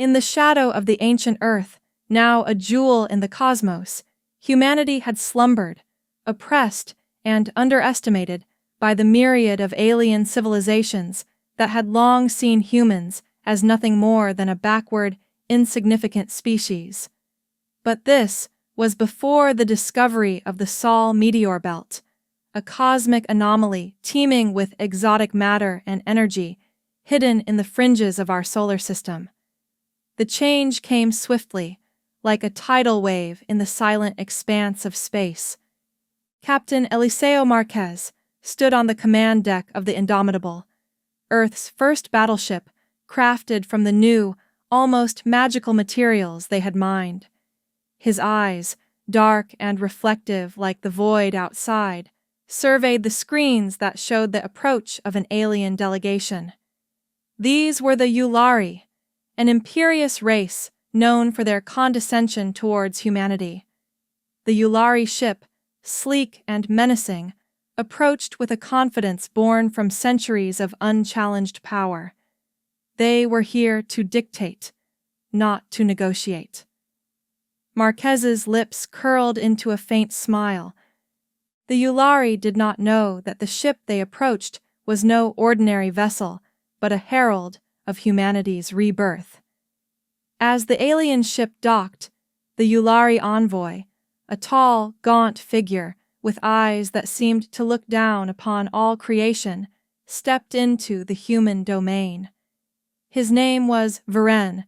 In the shadow of the ancient Earth, now a jewel in the cosmos, humanity had slumbered, oppressed and underestimated by the myriad of alien civilizations that had long seen humans as nothing more than a backward, insignificant species. But this was before the discovery of the Sol meteor belt, a cosmic anomaly teeming with exotic matter and energy hidden in the fringes of our solar system. The change came swiftly, like a tidal wave in the silent expanse of space. Captain Eliseo Marquez stood on the command deck of the Indomitable, Earth's first battleship crafted from the new, almost magical materials they had mined. His eyes, dark and reflective like the void outside, surveyed the screens that showed the approach of an alien delegation. These were the Yulari, an imperious race known for their condescension towards humanity. The Yulari ship, sleek and menacing, approached with a confidence born from centuries of unchallenged power. They were here to dictate, not to negotiate. Marquez's lips curled into a faint smile. The Yulari did not know that the ship they approached was no ordinary vessel, but a herald of humanity's rebirth. As the alien ship docked, the Yulari envoy, a tall, gaunt figure with eyes that seemed to look down upon all creation, stepped into the human domain. His name was Varen,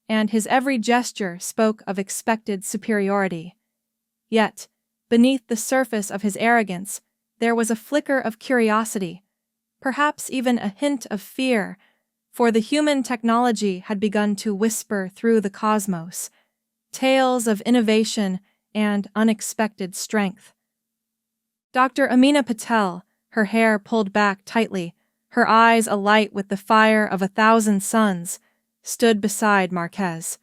and his every gesture spoke of expected superiority. Yet, beneath the surface of his arrogance, there was a flicker of curiosity, perhaps even a hint of fear, for the human technology had begun to whisper through the cosmos, tales of innovation and unexpected strength. Dr. Amina Patel, her hair pulled back tightly, her eyes alight with the fire of 1,000 suns, stood beside Marquez.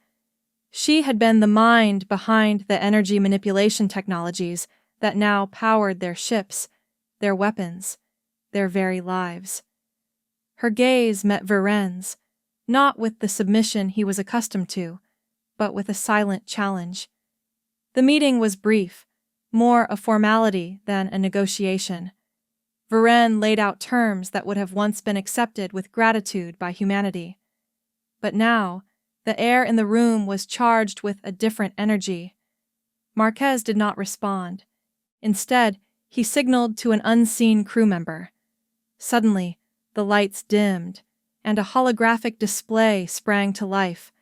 She had been the mind behind the energy manipulation technologies that now powered their ships, their weapons, their very lives. Her gaze met Varen's, not with the submission he was accustomed to, but with a silent challenge. The meeting was brief, more a formality than a negotiation. Varen laid out terms that would have once been accepted with gratitude by humanity. But now, the air in the room was charged with a different energy. Marquez did not respond. Instead, he signaled to an unseen crew member. Suddenly, the lights dimmed, and a holographic display sprang to life,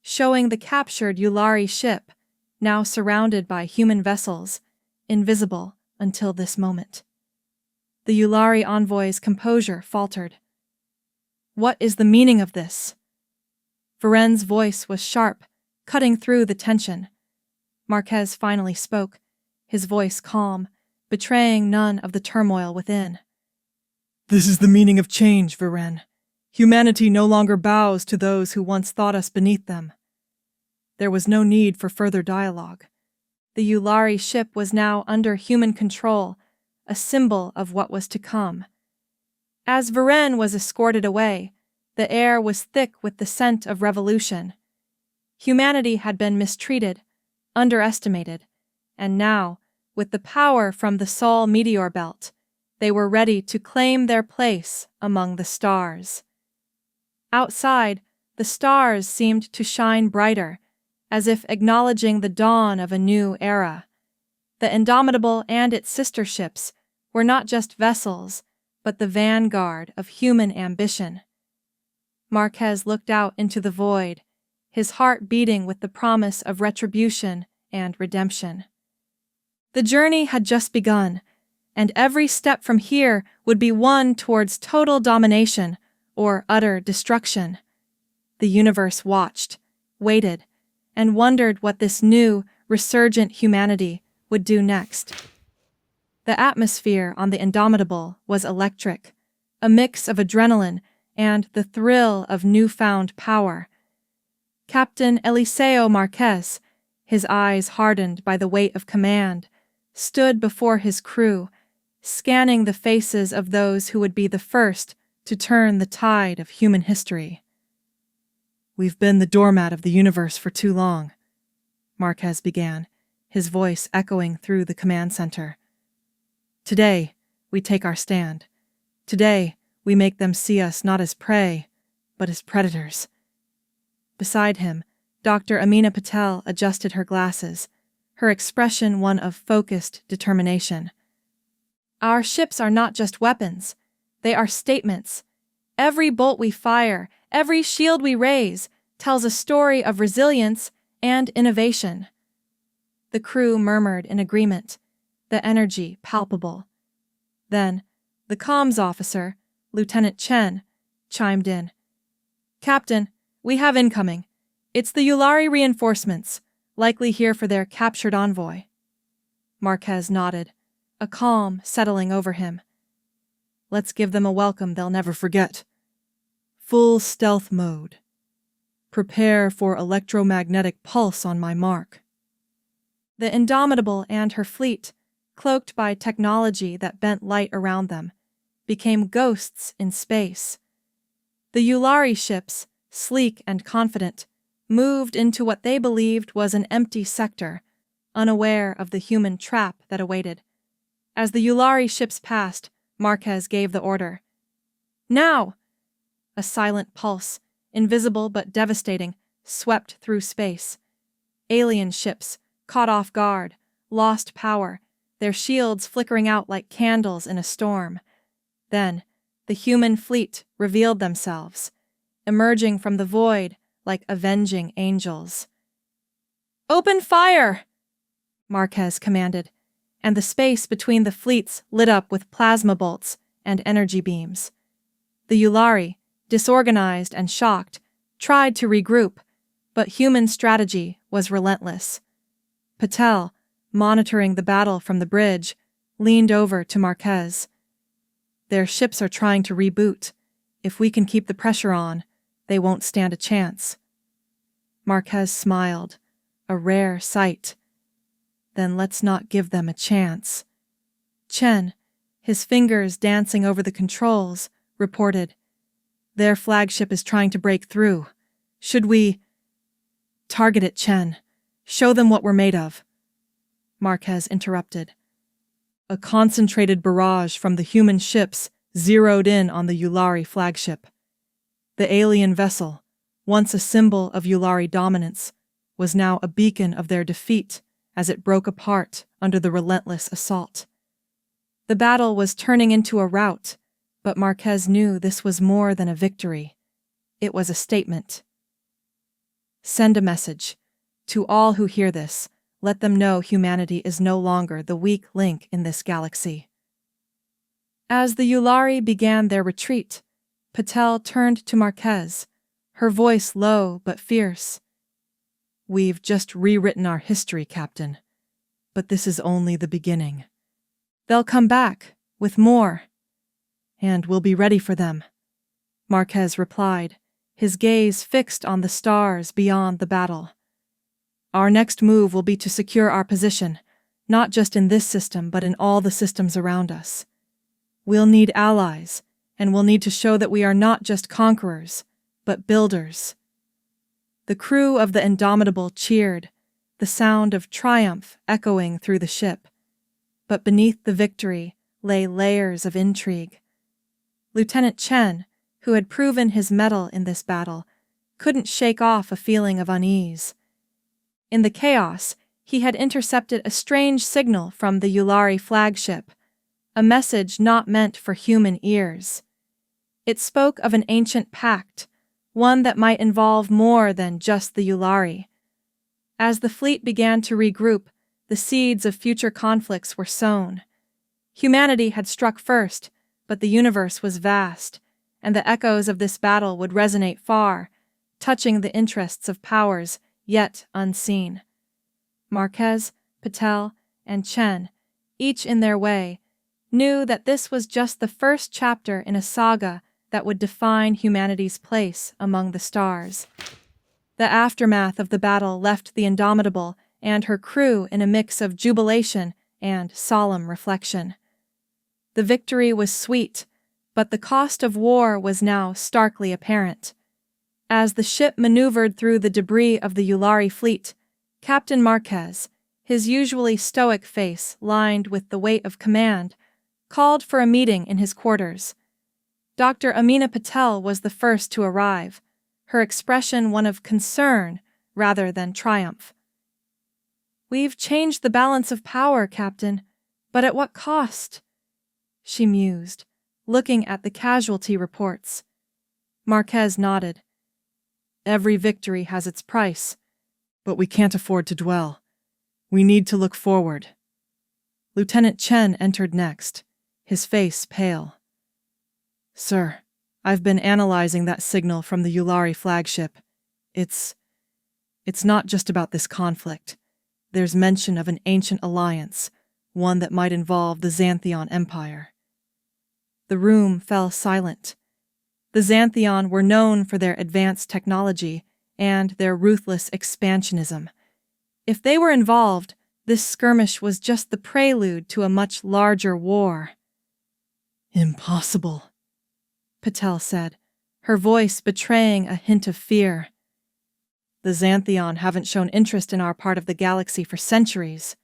showing the captured Yulari ship, now surrounded by human vessels, invisible until this moment. The Yulari envoy's composure faltered. "What is the meaning of this?" Varen's voice was sharp, cutting through the tension. Marquez finally spoke, his voice calm, betraying none of the turmoil within. "This is the meaning of change, Varen. Humanity no longer bows to those who once thought us beneath them." There was no need for further dialogue. The Yulari ship was now under human control, a symbol of what was to come. As Varen was escorted away, the air was thick with the scent of revolution. Humanity had been mistreated, underestimated, and now, with the power from the Sol meteor belt, they were ready to claim their place among the stars. Outside, the stars seemed to shine brighter, as if acknowledging the dawn of a new era. The Indomitable and its sister ships were not just vessels, but the vanguard of human ambition. Marquez looked out into the void, his heart beating with the promise of retribution and redemption. The journey had just begun, and every step from here would be one towards total domination or utter destruction. The universe watched, waited, and wondered what this new, resurgent humanity would do next. The atmosphere on the Indomitable was electric, a mix of adrenaline and the thrill of newfound power. Captain Eliseo Marquez, his eyes hardened by the weight of command, stood before his crew, scanning the faces of those who would be the first to turn the tide of human history. We've been the doormat of the universe for too long, Marquez began, his voice echoing through the command center. Today, we take our stand. Today, we make them see us not as prey, but as predators. Beside him, Dr. Amina Patel adjusted her glasses, her expression one of focused determination. Our ships are not just weapons. They are statements. Every bolt we fire, every shield we raise, tells a story of resilience and innovation. The crew murmured in agreement, the energy palpable. Then, the comms officer, Lieutenant Chen, chimed in. Captain, we have incoming. It's the Yulari reinforcements, likely here for their captured envoy. Marquez nodded, a calm settling over him. Let's give them a welcome they'll never forget. Full stealth mode. Prepare for electromagnetic pulse on my mark. The Indomitable and her fleet, cloaked by technology that bent light around them, became ghosts in space. The Yulari ships, sleek and confident, moved into what they believed was an empty sector, unaware of the human trap that awaited. As the Yulari ships passed, Marquez gave the order. Now! A silent pulse, invisible but devastating, swept through space. Alien ships, caught off guard, lost power, their shields flickering out like candles in a storm. Then, the human fleet revealed themselves, emerging from the void like avenging angels. Open fire! Marquez commanded, and the space between the fleets lit up with plasma bolts and energy beams. The Yulari, disorganized and shocked, tried to regroup, but human strategy was relentless. Patel, monitoring the battle from the bridge, leaned over to Marquez. Their ships are trying to reboot. If we can keep the pressure on, they won't stand a chance. Marquez smiled, a rare sight. Then let's not give them a chance. Chen, his fingers dancing over the controls, reported, Their flagship is trying to break through. Should we... Target it, Chen. Show them what we're made of. Marquez interrupted. A concentrated barrage from the human ships zeroed in on the Yulari flagship. The alien vessel, once a symbol of Yulari dominance, was now a beacon of their defeat as it broke apart under the relentless assault. The battle was turning into a rout, but Marquez knew this was more than a victory. It was a statement. Send a message. To all who hear this, let them know humanity is no longer the weak link in this galaxy. As the Yulari began their retreat, Patel turned to Marquez, her voice low but fierce. We've just rewritten our history, Captain, but this is only the beginning. They'll come back, with more, and we'll be ready for them, Marquez replied, his gaze fixed on the stars beyond the battle. Our next move will be to secure our position, not just in this system but in all the systems around us. We'll need allies, and we'll need to show that we are not just conquerors, but builders. The crew of the Indomitable cheered, the sound of triumph echoing through the ship. But beneath the victory lay layers of intrigue. Lieutenant Chen, who had proven his mettle in this battle, couldn't shake off a feeling of unease. In the chaos, he had intercepted a strange signal from the Yulari flagship, a message not meant for human ears. It spoke of an ancient pact, one that might involve more than just the Yulari. As the fleet began to regroup, the seeds of future conflicts were sown. Humanity had struck first, but the universe was vast, and the echoes of this battle would resonate far, touching the interests of powers yet unseen. Marquez, Patel, and Chen, each in their way, knew that this was just the first chapter in a saga that would define humanity's place among the stars. The aftermath of the battle left the Indomitable and her crew in a mix of jubilation and solemn reflection. The victory was sweet, but the cost of war was now starkly apparent. As the ship maneuvered through the debris of the Yulari fleet, Captain Marquez, his usually stoic face lined with the weight of command, called for a meeting in his quarters. Dr. Amina Patel was the first to arrive, her expression one of concern rather than triumph. "We've changed the balance of power, Captain, but at what cost?" she mused, looking at the casualty reports. Marquez nodded. "Every victory has its price, but we can't afford to dwell. We need to look forward." Lieutenant Chen entered next, his face pale. "Sir, I've been analyzing that signal from the Yulari flagship. It's not just about this conflict. There's mention of an ancient alliance, one that might involve the Xantheon Empire." The room fell silent. The Xantheon were known for their advanced technology and their ruthless expansionism. If they were involved, this skirmish was just the prelude to a much larger war. "Impossible," Patel said, her voice betraying a hint of fear. "The Xantheon haven't shown interest in our part of the galaxy for centuries."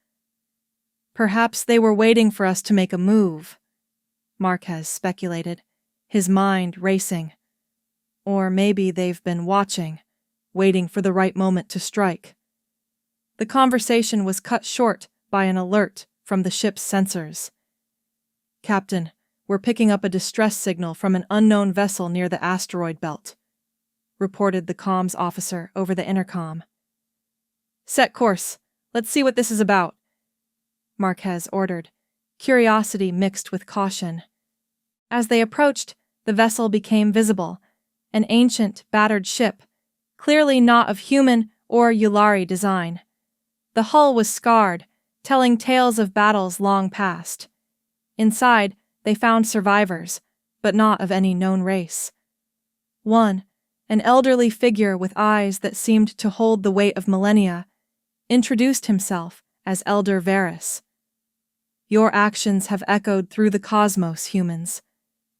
"Perhaps they were waiting for us to make a move," Marquez speculated, his mind racing. "Or maybe they've been watching, waiting for the right moment to strike." The conversation was cut short by an alert from the ship's sensors. "Captain, we're picking up a distress signal from an unknown vessel near the asteroid belt," reported the comms officer over the intercom. "Set course. Let's see what this is about," Marquez ordered, curiosity mixed with caution. As they approached, the vessel became visible, an ancient, battered ship, clearly not of human or Yulari design. The hull was scarred, telling tales of battles long past. Inside, they found survivors, but not of any known race. One, an elderly figure with eyes that seemed to hold the weight of millennia, introduced himself as Elder Varus. "Your actions have echoed through the cosmos, humans.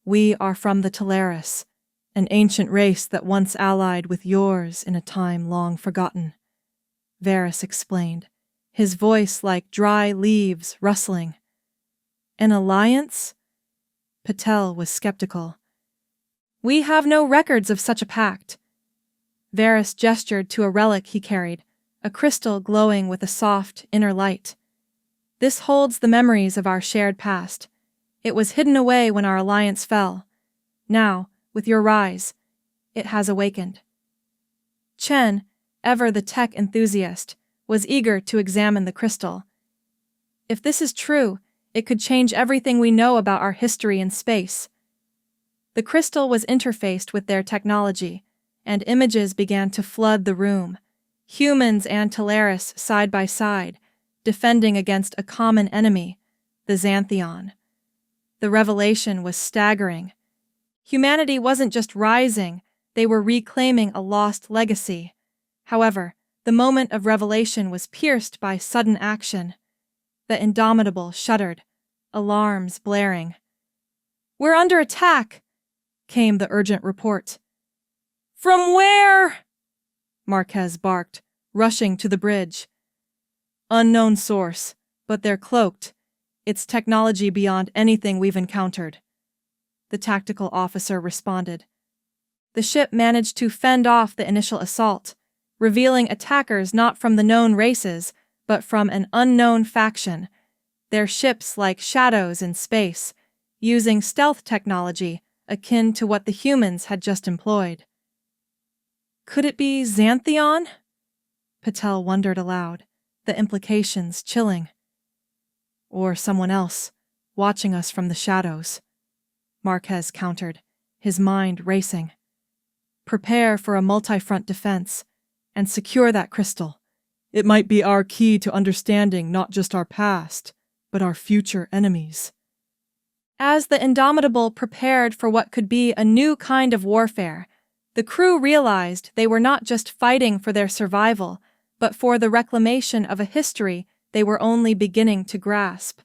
We are from the Teleris, an ancient race that once allied with yours in a time long forgotten," Varus explained, his voice like dry leaves rustling. "An alliance?" Patel was skeptical. "We have no records of such a pact." Varus gestured to a relic he carried, a crystal glowing with a soft inner light. "This holds the memories of our shared past. It was hidden away when our alliance fell. Now, with your rise, it has awakened." Chen, ever the tech enthusiast, was eager to examine the crystal. "If this is true, it could change everything we know about our history in space." The crystal was interfaced with their technology, and images began to flood the room. Humans and Teleris side by side, defending against a common enemy, the Xantheon. The revelation was staggering. Humanity wasn't just rising, they were reclaiming a lost legacy. However, the moment of revelation was pierced by sudden action. The Indomitable shuddered, alarms blaring. "We're under attack!" came the urgent report. "From where?" Marquez barked, rushing to the bridge. "Unknown source, but they're cloaked. It's technology beyond anything we've encountered," the tactical officer responded. The ship managed to fend off the initial assault, revealing attackers not from the known races, but from an unknown faction, their ships like shadows in space, using stealth technology akin to what the humans had just employed. "Could it be Xantheon?" Patel wondered aloud, the implications chilling. "Or someone else, watching us from the shadows," Marquez countered, his mind racing. "Prepare for a multi-front defense, and secure that crystal. It might be our key to understanding not just our past, but our future enemies." As the Indomitable prepared for what could be a new kind of warfare, the crew realized they were not just fighting for their survival, but for the reclamation of a history they were only beginning to grasp.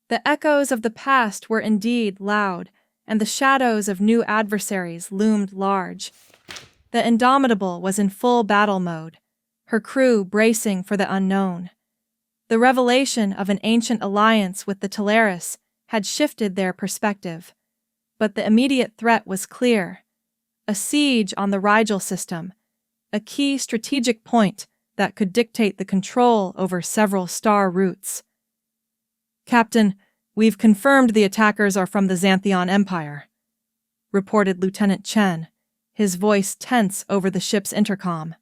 The echoes of the past were indeed loud, and the shadows of new adversaries loomed large. The Indomitable was in full battle mode, her crew bracing for the unknown. The revelation of an ancient alliance with the Talaris had shifted their perspective, but the immediate threat was clear: a siege on the Rigel system, a key strategic point that could dictate the control over several star routes. "Captain, we've confirmed the attackers are from the Xantheon Empire," reported Lieutenant Chen, his voice tense over the ship's intercom.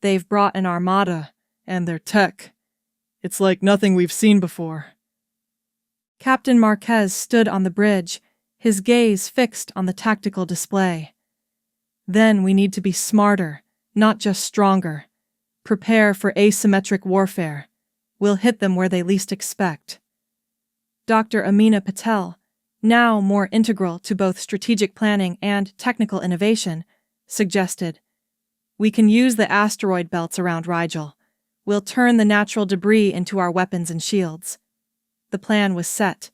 "They've brought an armada, and their tech. It's like nothing we've seen before." Captain Marquez stood on the bridge, his gaze fixed on the tactical display. "Then we need to be smarter, not just stronger. Prepare for asymmetric warfare. We'll hit them where they least expect." Dr. Amina Patel, now more integral to both strategic planning and technical innovation, suggested, "We can use the asteroid belts around Rigel. We'll turn the natural debris into our weapons and shields." The plan was set.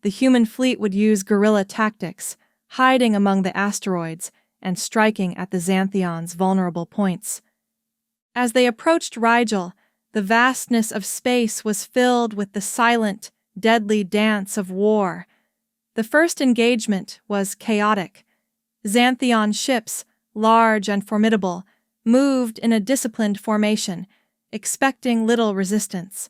The human fleet would use guerrilla tactics, hiding among the asteroids and striking at the Xantheon's vulnerable points. As they approached Rigel, the vastness of space was filled with the silent, deadly dance of war. The first engagement was chaotic. Xantheon ships, large and formidable, moved in a disciplined formation, expecting little resistance.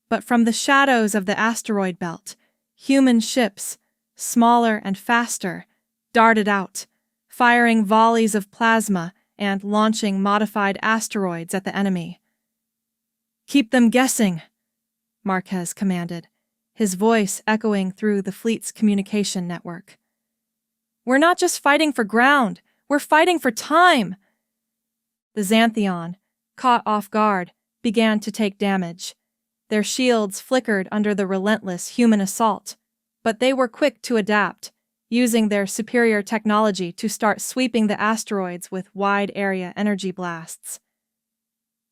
But from the shadows of the asteroid belt, human ships, smaller and faster, darted out, firing volleys of plasma and launching modified asteroids at the enemy. "Keep them guessing," Marquez commanded, his voice echoing through the fleet's communication network. "We're not just fighting for ground, we're fighting for time!" The Xantheon, caught off guard, began to take damage. Their shields flickered under the relentless human assault, but they were quick to adapt, using their superior technology to start sweeping the asteroids with wide-area energy blasts.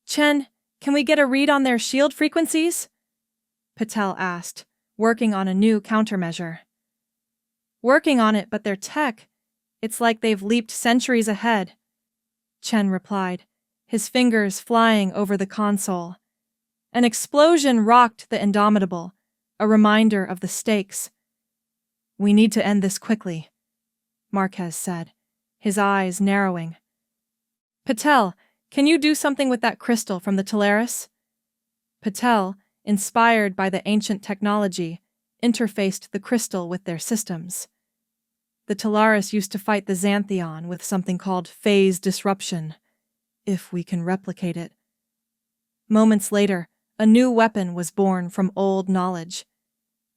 "Chen, can we get a read on their shield frequencies?" Patel asked, working on a new countermeasure. "Working on it, but their tech, it's like they've leaped centuries ahead," Chen replied, his fingers flying over the console. An explosion rocked the Indomitable, a reminder of the stakes. "We need to end this quickly," Marquez said, his eyes narrowing. "Patel, can you do something with that crystal from the Talaris?" Patel, inspired by the ancient technology, interfaced the crystal with their systems. The Talaris used to fight the Xantheon with something called phase disruption, if we can replicate it. Moments later, a new weapon was born from old knowledge.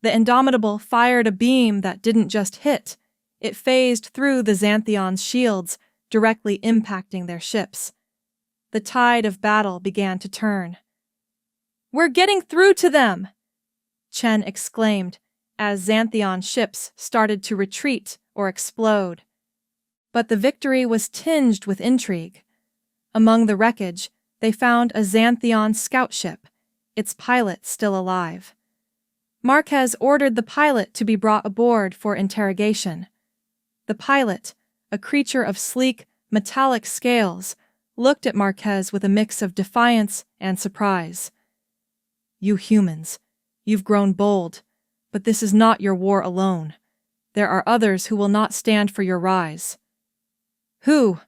The Indomitable fired a beam that didn't just hit, it phased through the Xantheon's shields, directly impacting their ships. The tide of battle began to turn. "We're getting through to them!" Chen exclaimed as Xantheon ships started to retreat or explode. But the victory was tinged with intrigue. Among the wreckage, they found a Xantheon scout ship, its pilot still alive. Marquez ordered the pilot to be brought aboard for interrogation. The pilot, a creature of sleek, metallic scales, looked at Marquez with a mix of defiance and surprise. "You humans, you've grown bold, but this is not your war alone. There are others who will not stand for your rise." "Who?"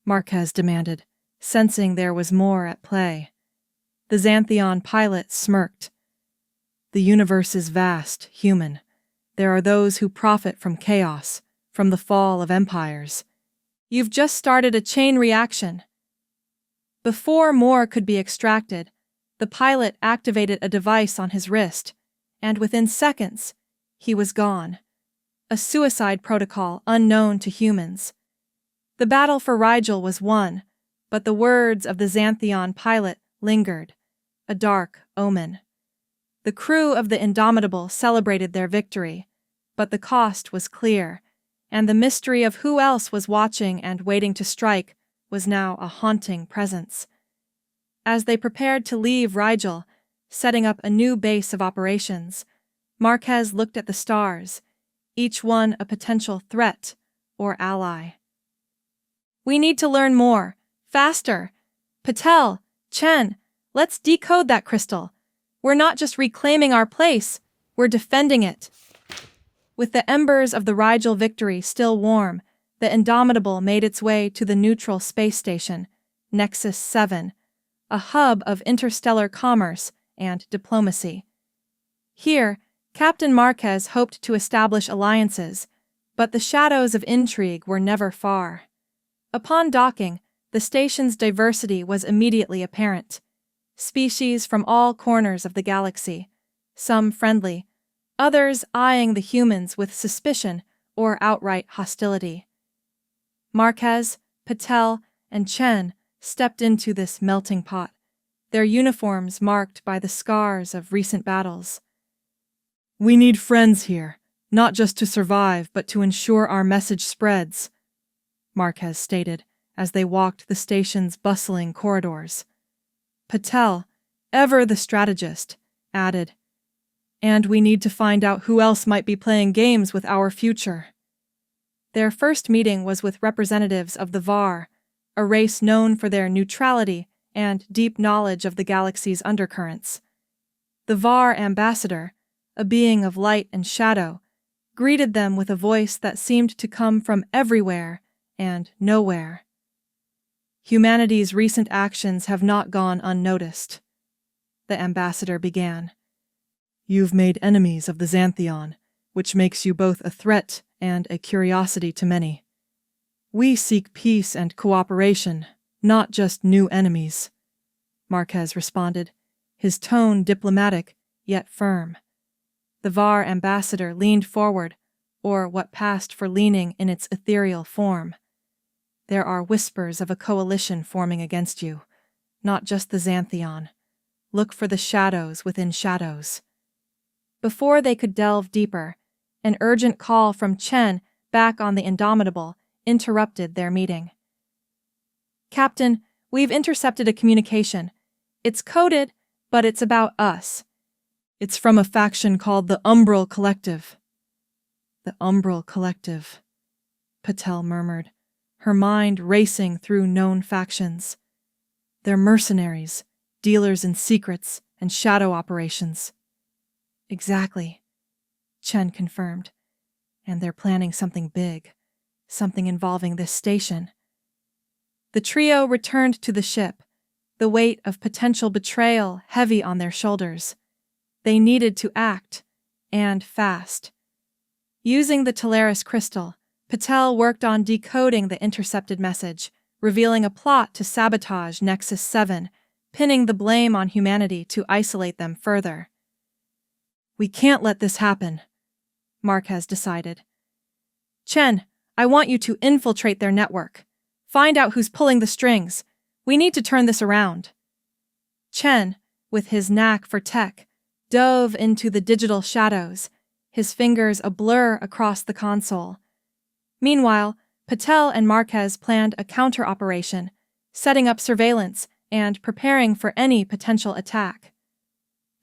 Marquez demanded, sensing there was more at play. The Xantheon pilot smirked. "The universe is vast, human. There are those who profit from chaos, from the fall of empires. You've just started a chain reaction." Before more could be extracted, the pilot activated a device on his wrist, and within seconds, he was gone. A suicide protocol unknown to humans. The battle for Rigel was won, but the words of the Xantheon pilot lingered, a dark omen. The crew of the Indomitable celebrated their victory, but the cost was clear, and the mystery of who else was watching and waiting to strike was now a haunting presence. As they prepared to leave Rigel, setting up a new base of operations, Marquez looked at the stars, each one a potential threat or ally. We need to learn more. Faster. Patel, Chen, let's decode that crystal. We're not just reclaiming our place, we're defending it. With the embers of the Rigel victory still warm, the Indomitable made its way to the neutral space station, Nexus 7, a hub of interstellar commerce and diplomacy. Here, Captain Marquez hoped to establish alliances, but the shadows of intrigue were never far. Upon docking, the station's diversity was immediately apparent. Species from all corners of the galaxy, some friendly, others eyeing the humans with suspicion or outright hostility. Marquez, Patel, and Chen stepped into this melting pot, their uniforms marked by the scars of recent battles. "We need friends here, not just to survive, but to ensure our message spreads," Marquez stated as they walked the station's bustling corridors. Patel, ever the strategist, added, "And we need to find out who else might be playing games with our future." Their first meeting was with representatives of the VAR, a race known for their neutrality and deep knowledge of the galaxy's undercurrents. The VAR ambassador, a being of light and shadow, greeted them with a voice that seemed to come from everywhere and nowhere. "Humanity's recent actions have not gone unnoticed," the ambassador began. "You've made enemies of the Xantheon, which makes you both a threat and a curiosity to many. We seek peace and cooperation, not just new enemies," Marquez responded, his tone diplomatic yet firm. The VAR ambassador leaned forward, or what passed for leaning in its ethereal form. "There are whispers of a coalition forming against you, not just the Xantheon. Look for the shadows within shadows." Before they could delve deeper, an urgent call from Chen back on the Indomitable interrupted their meeting. "Captain, we've intercepted a communication. It's coded, but it's about us. It's from a faction called the Umbral Collective." "The Umbral Collective," Patel murmured, her mind racing through known factions. "They're mercenaries, dealers in secrets and shadow operations." "Exactly," Chen confirmed. "And they're planning something big, something involving this station." The trio returned to the ship, the weight of potential betrayal heavy on their shoulders. They needed to act, and fast. Using the Teleris crystal, Patel worked on decoding the intercepted message, revealing a plot to sabotage Nexus 7, pinning the blame on humanity to isolate them further. "We can't let this happen," Marquez decided. "Chen, I want you to infiltrate their network. Find out who's pulling the strings. We need to turn this around." Chen, with his knack for tech, dove into the digital shadows, his fingers a blur across the console. Meanwhile, Patel and Marquez planned a counter-operation, setting up surveillance and preparing for any potential attack.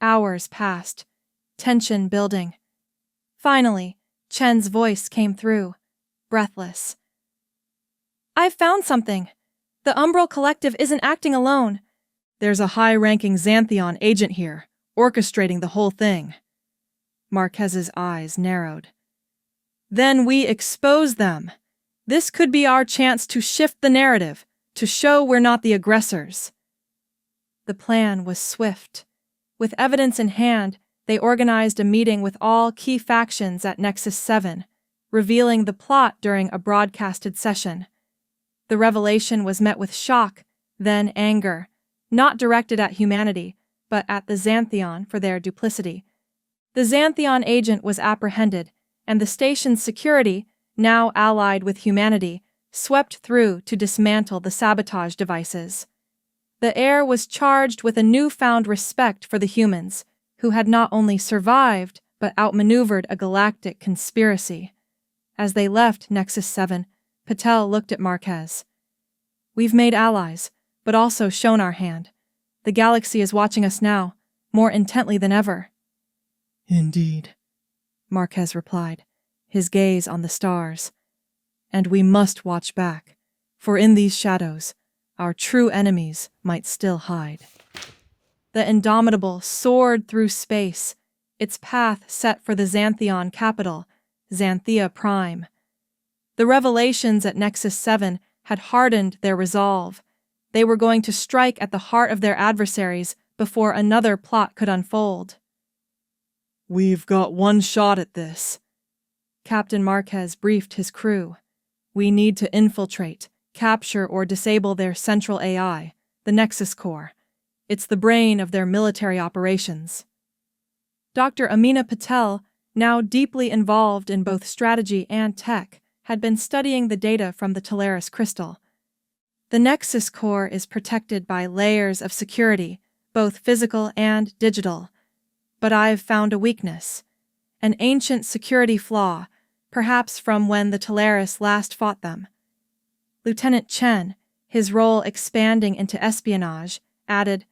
Hours passed, tension building. Finally, Chen's voice came through, breathless. "I've found something. The Umbral Collective isn't acting alone. There's a high-ranking Xantheon agent here, orchestrating the whole thing." Marquez's eyes narrowed. "Then we expose them. This could be our chance to shift the narrative, to show we're not the aggressors." The plan was swift. With evidence in hand, they organized a meeting with all key factions at Nexus 7, revealing the plot during a broadcasted session. The revelation was met with shock, then anger, not directed at humanity, but at the Xantheon for their duplicity. The Xantheon agent was apprehended, and the station's security, now allied with humanity, swept through to dismantle the sabotage devices. The air was charged with a newfound respect for the humans, who had not only survived but outmaneuvered a galactic conspiracy. As they left Nexus 7, Patel looked at Marquez. "We've made allies, but also shown our hand. The galaxy is watching us now, more intently than ever." "Indeed," Marquez replied, his gaze on the stars. "And we must watch back, for in these shadows, our true enemies might still hide. The Indomitable soared through space, its path set for the Xantheon capital, Xanthea Prime. The revelations at Nexus 7 had hardened their resolve. They were going to strike at the heart of their adversaries before another plot could unfold. "We've got one shot at this," Captain Marquez briefed his crew. "We need to infiltrate, capture or disable their central AI, the Nexus Core. It's the brain of their military operations." Dr. Amina Patel, now deeply involved in both strategy and tech, had been studying the data from the Talaris crystal. The Nexus Core is protected by layers of security, both physical and digital. But I've found a weakness, an ancient security flaw, perhaps from when the Talaris last fought them. Lieutenant Chen, his role expanding into espionage, added,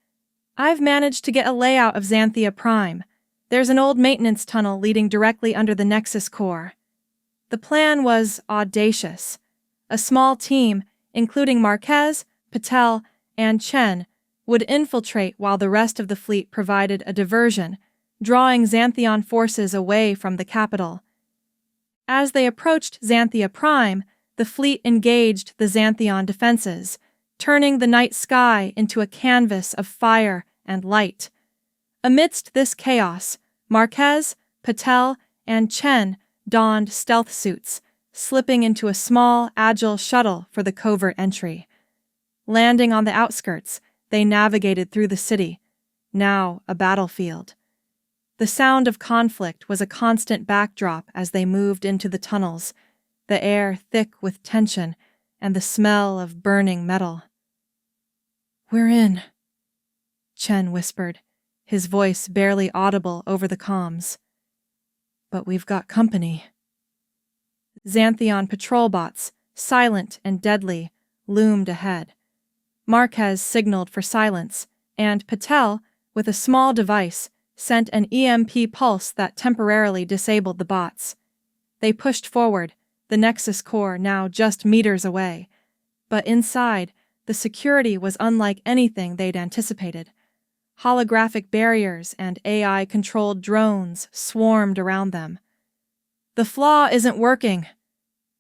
"I've managed to get a layout of Xanthea Prime. There's an old maintenance tunnel leading directly under the Nexus Core." The plan was audacious. A small team, including Marquez, Patel, and Chen, would infiltrate while the rest of the fleet provided a diversion, drawing Xantheon forces away from the capital. As they approached Xanthea Prime, the fleet engaged the Xantheon defenses, turning the night sky into a canvas of fire and light. Amidst this chaos, Marquez, Patel, and Chen donned stealth suits, slipping into a small, agile shuttle for the covert entry. Landing on the outskirts, they navigated through the city, now a battlefield. The sound of conflict was a constant backdrop as they moved into the tunnels, the air thick with tension and the smell of burning metal. "We're in," Chen whispered, his voice barely audible over the comms. "But we've got company." Xantheon patrol bots, silent and deadly, loomed ahead. Marquez signaled for silence, and Patel, with a small device, sent an EMP pulse that temporarily disabled the bots. They pushed forward, the Nexus Core now just meters away. But inside, the security was unlike anything they'd anticipated. Holographic barriers and AI-controlled drones swarmed around them. "The flaw isn't working,"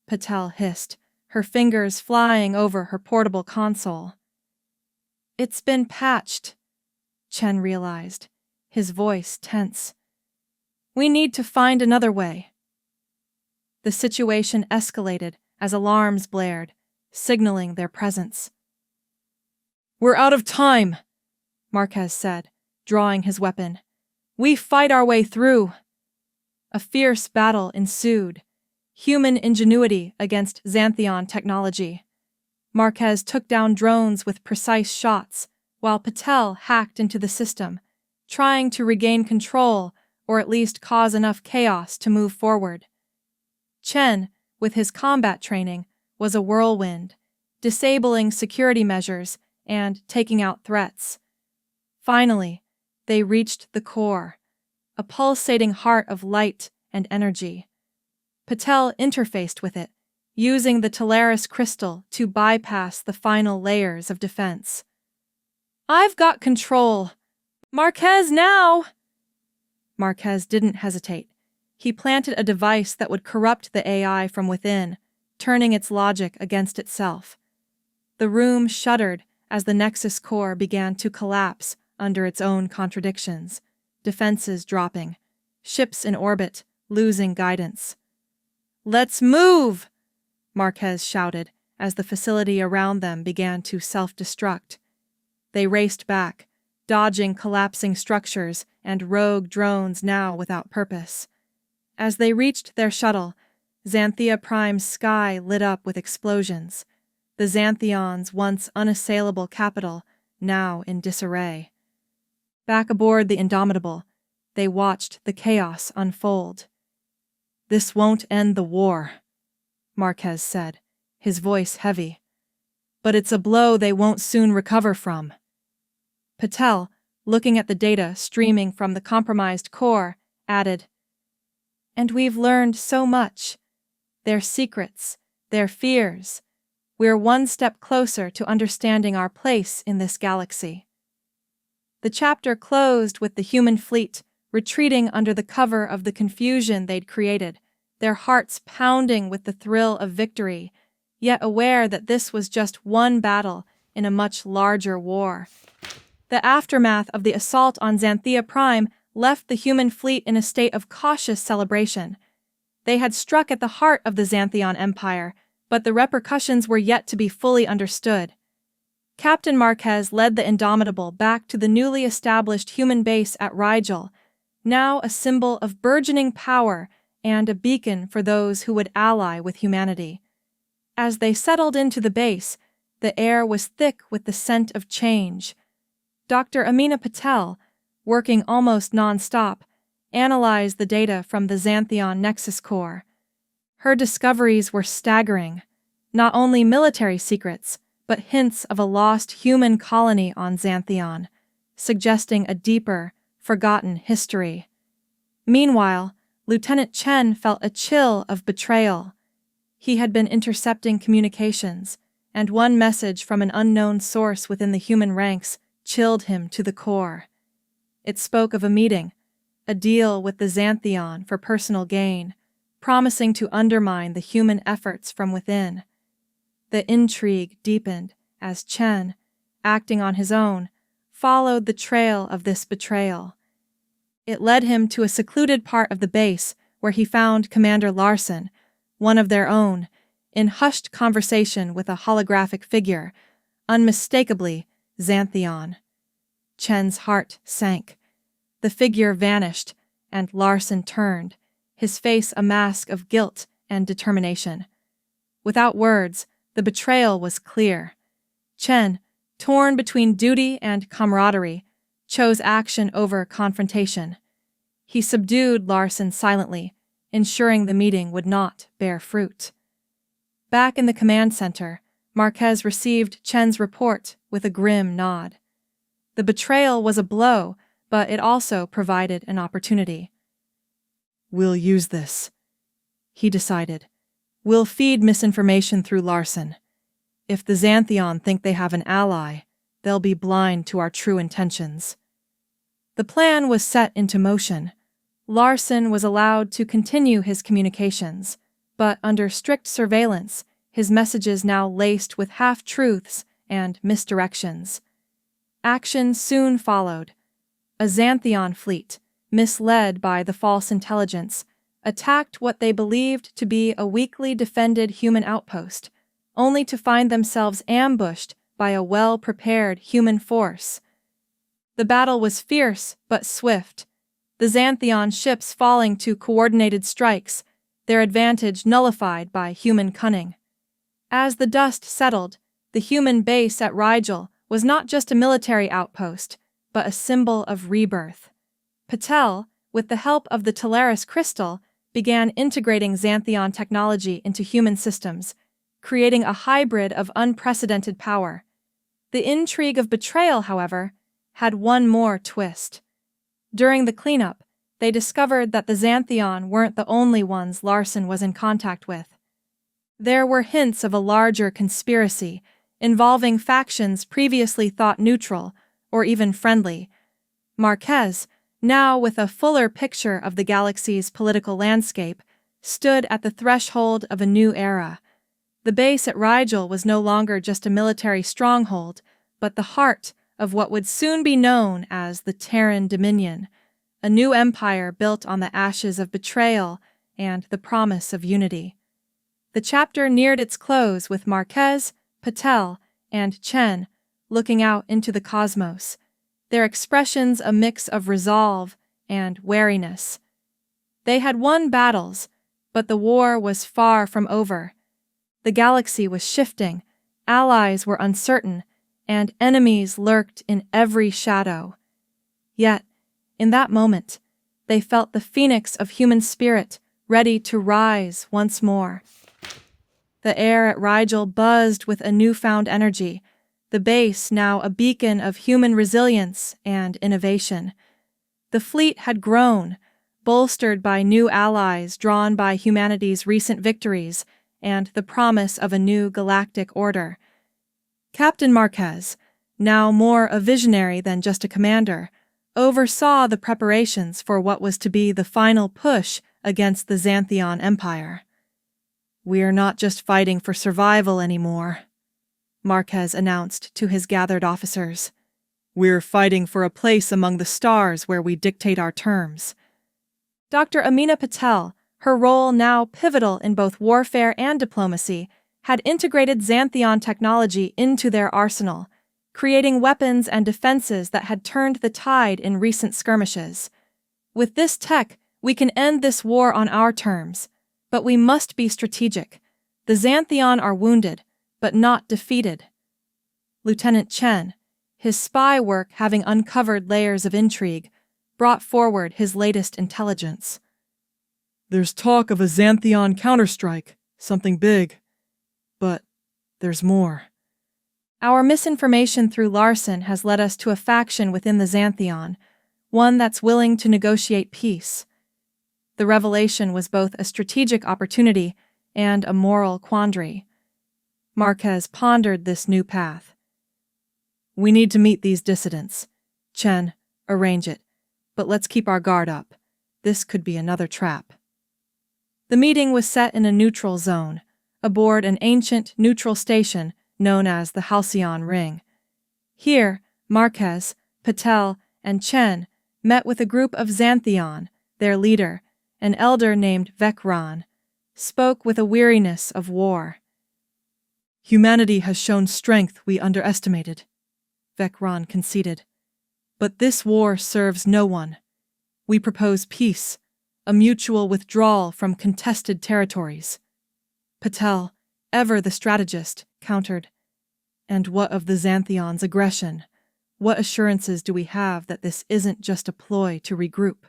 Patel hissed, her fingers flying over her portable console. "It's been patched," Chen realized, his voice tense. "We need to find another way." The situation escalated as alarms blared, signaling their presence. "We're out of time," Marquez said, drawing his weapon. "We fight our way through." A fierce battle ensued, human ingenuity against Xantheon technology. Marquez took down drones with precise shots, while Patel hacked into the system, trying to regain control or at least cause enough chaos to move forward. Chen, with his combat training, was a whirlwind, disabling security measures and taking out threats. Finally, they reached the core, a pulsating heart of light and energy. Patel interfaced with it, using the Talaris crystal to bypass the final layers of defense. "I've got control. Marquez now!" Marquez didn't hesitate. He planted a device that would corrupt the AI from within, turning its logic against itself. The room shuddered as the Nexus Core began to collapse under its own contradictions, defenses dropping, ships in orbit losing guidance. "Let's move!" Marquez shouted as the facility around them began to self-destruct. They raced back, dodging collapsing structures and rogue drones now without purpose. As they reached their shuttle, Xanthea Prime's sky lit up with explosions, the Xantheon's once unassailable capital now in disarray. Back aboard the Indomitable, they watched the chaos unfold. "This won't end the war," Marquez said, his voice heavy. "But it's a blow they won't soon recover from." Patel, looking at the data streaming from the compromised core, added, "And we've learned so much. Their secrets, their fears, we're one step closer to understanding our place in this galaxy. The chapter closed with the human fleet retreating under the cover of the confusion they'd created, their hearts pounding with the thrill of victory, yet aware that this was just one battle in a much larger war. The aftermath of the assault on Xanthea Prime left the human fleet in a state of cautious celebration. They had struck at the heart of the Xantheon Empire, but the repercussions were yet to be fully understood. Captain Marquez led the Indomitable back to the newly established human base at Rigel, now a symbol of burgeoning power and a beacon for those who would ally with humanity. As they settled into the base, the air was thick with the scent of change. Dr. Amina Patel, working almost non-stop, analyzed the data from the Xantheon Nexus Core. Her discoveries were staggering, not only military secrets, but hints of a lost human colony on Xantheon, suggesting a deeper, forgotten history. Meanwhile, Lieutenant Chen felt a chill of betrayal. He had been intercepting communications, and one message from an unknown source within the human ranks chilled him to the core. It spoke of a meeting, a deal with the Xantheon for personal gain, promising to undermine the human efforts from within. The intrigue deepened as Chen, acting on his own, followed the trail of this betrayal. It led him to a secluded part of the base where he found Commander Larson, one of their own, in hushed conversation with a holographic figure, unmistakably Xantheon. Chen's heart sank. The figure vanished, and Larson turned, his face a mask of guilt and determination. Without words, the betrayal was clear. Chen, torn between duty and camaraderie, chose action over confrontation. He subdued Larson silently, ensuring the meeting would not bear fruit. Back in the command center, Marquez received Chen's report with a grim nod. The betrayal was a blow, but it also provided an opportunity. "We'll use this," he decided. "We'll feed misinformation through Larson. If the Xantheon think they have an ally, they'll be blind to our true intentions." The plan was set into motion. Larson was allowed to continue his communications, but under strict surveillance, his messages now laced with half-truths and misdirections. Action soon followed. A Xantheon fleet, misled by the false intelligence, attacked what they believed to be a weakly defended human outpost, only to find themselves ambushed by a well-prepared human force. The battle was fierce but swift, the Xantheon ships falling to coordinated strikes, their advantage nullified by human cunning. As the dust settled, the human base at Rigel was not just a military outpost, but a symbol of rebirth. Patel, with the help of the Teleris crystal, began integrating Xantheon technology into human systems, creating a hybrid of unprecedented power. The intrigue of betrayal, however, had one more twist. During the cleanup, they discovered that the Xantheon weren't the only ones Larson was in contact with. There were hints of a larger conspiracy involving factions previously thought neutral or even friendly. Marquez, now with a fuller picture of the galaxy's political landscape, stood at the threshold of a new era. The base at Rigel was no longer just a military stronghold, but the heart of what would soon be known as the Terran Dominion, a new empire built on the ashes of betrayal and the promise of unity. The chapter neared its close with Marquez, Patel, and Chen looking out into the cosmos, their expressions a mix of resolve and wariness. They had won battles, but the war was far from over. The galaxy was shifting, allies were uncertain, and enemies lurked in every shadow. Yet, in that moment, they felt the phoenix of human spirit ready to rise once more. The air at Rigel buzzed with a newfound energy, the base now a beacon of human resilience and innovation. The fleet had grown, bolstered by new allies drawn by humanity's recent victories, and the promise of a new galactic order. Captain Marquez, now more a visionary than just a commander, oversaw the preparations for what was to be the final push against the Xantheon Empire. "We're not just fighting for survival anymore," Marquez announced to his gathered officers. "We're fighting for a place among the stars where we dictate our terms." Dr. Amina Patel, her role now pivotal in both warfare and diplomacy, had integrated Xantheon technology into their arsenal, creating weapons and defenses that had turned the tide in recent skirmishes. "With this tech, we can end this war on our terms, but we must be strategic. The Xantheon are wounded, but not defeated." Lieutenant Chen, his spy work having uncovered layers of intrigue, brought forward his latest intelligence. "There's talk of a Xantheon counterstrike, something big. But there's more. Our misinformation through Larson has led us to a faction within the Xantheon, one that's willing to negotiate peace." The revelation was both a strategic opportunity and a moral quandary. Marquez pondered this new path. "We need to meet these dissidents. Chen, arrange it, but let's keep our guard up. This could be another trap." The meeting was set in a neutral zone, aboard an ancient neutral station known as the Halcyon Ring. Here, Marquez, Patel, and Chen met with a group of Xantheon. Their leader, an elder named Vecron, spoke with a weariness of war. "Humanity has shown strength we underestimated," Vecron conceded. "But this war serves no one. We propose peace, a mutual withdrawal from contested territories." Patel, ever the strategist, countered. "And what of the Xantheon's aggression? What assurances do we have that this isn't just a ploy to regroup?"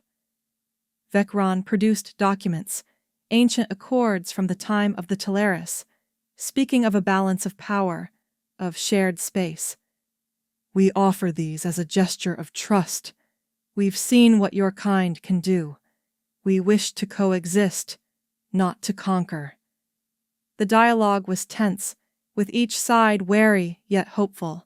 Vecron produced documents, ancient accords from the time of the Teleris, speaking of a balance of power, of shared space. "We offer these as a gesture of trust. We've seen what your kind can do. We wish to coexist, not to conquer." The dialogue was tense, with each side wary yet hopeful.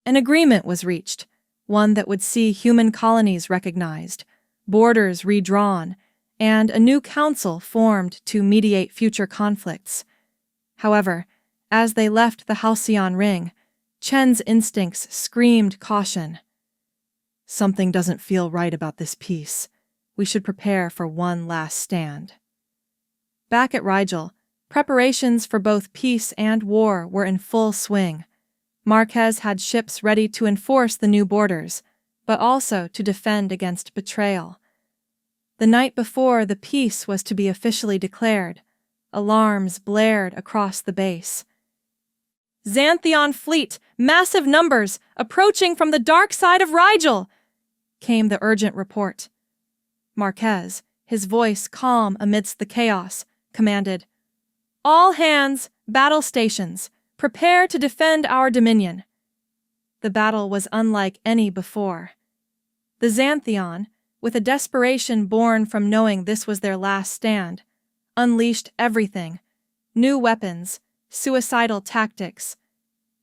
An agreement was reached, one that would see human colonies recognized, borders redrawn, and a new council formed to mediate future conflicts. However, as they left the Halcyon Ring, Chen's instincts screamed caution. "Something doesn't feel right about this peace. We should prepare for one last stand." Back at Rigel, preparations for both peace and war were in full swing. Marquez had ships ready to enforce the new borders, but also to defend against betrayal. The night before the peace was to be officially declared, alarms blared across the base. "Xantheon fleet, massive numbers, approaching from the dark side of Rigel!" came the urgent report. Marquez, his voice calm amidst the chaos, commanded, "All hands, battle stations, prepare to defend our dominion." The battle was unlike any before. The Xantheon, with a desperation born from knowing this was their last stand, unleashed everything, new weapons, suicidal tactics.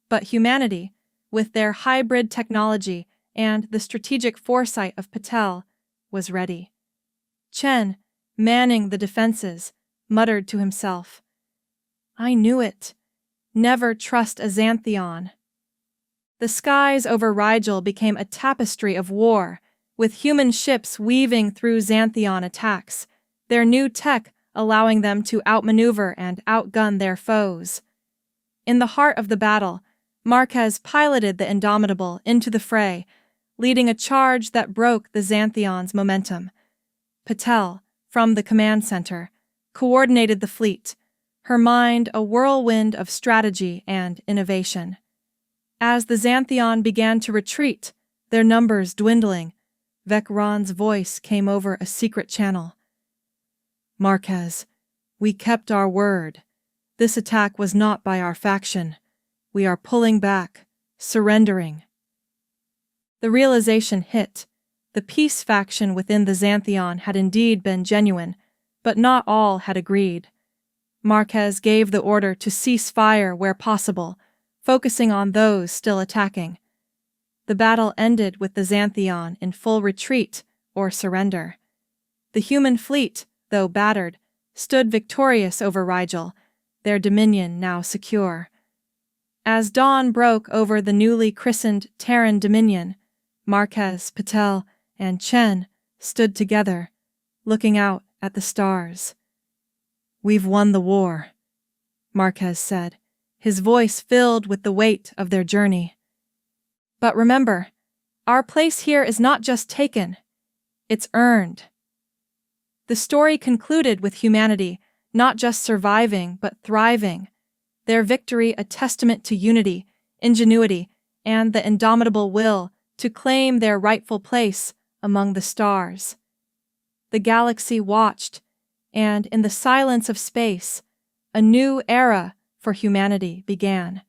But humanity, with their hybrid technology and the strategic foresight of Patel, was ready. Chen, manning the defenses, muttered to himself, "I knew it. Never trust a Xantheon." The skies over Rigel became a tapestry of war, with human ships weaving through Xantheon attacks, their new tech allowing them to outmaneuver and outgun their foes. In the heart of the battle, Marquez piloted the Indomitable into the fray, leading a charge that broke the Xantheon's momentum. Patel, from the command center, coordinated the fleet, her mind a whirlwind of strategy and innovation. As the Xantheon began to retreat, their numbers dwindling, Vecron's voice came over a secret channel. "Marquez, we kept our word. This attack was not by our faction. We are pulling back, surrendering." The realization hit. The peace faction within the Xantheon had indeed been genuine, but not all had agreed. Marquez gave the order to cease fire where possible, focusing on those still attacking. The battle ended with the Xantheon in full retreat or surrender. The human fleet, though battered, stood victorious over Rigel, their dominion now secure. As dawn broke over the newly christened Terran Dominion, Marquez, Patel, and Chen stood together, looking out at the stars. "We've won the war," Marquez said, his voice filled with the weight of their journey. "But remember, our place here is not just taken, it's earned." The story concluded with humanity not just surviving but thriving, their victory a testament to unity, ingenuity, and the indomitable will to claim their rightful place among the stars. The galaxy watched, and in the silence of space, a new era for humanity began.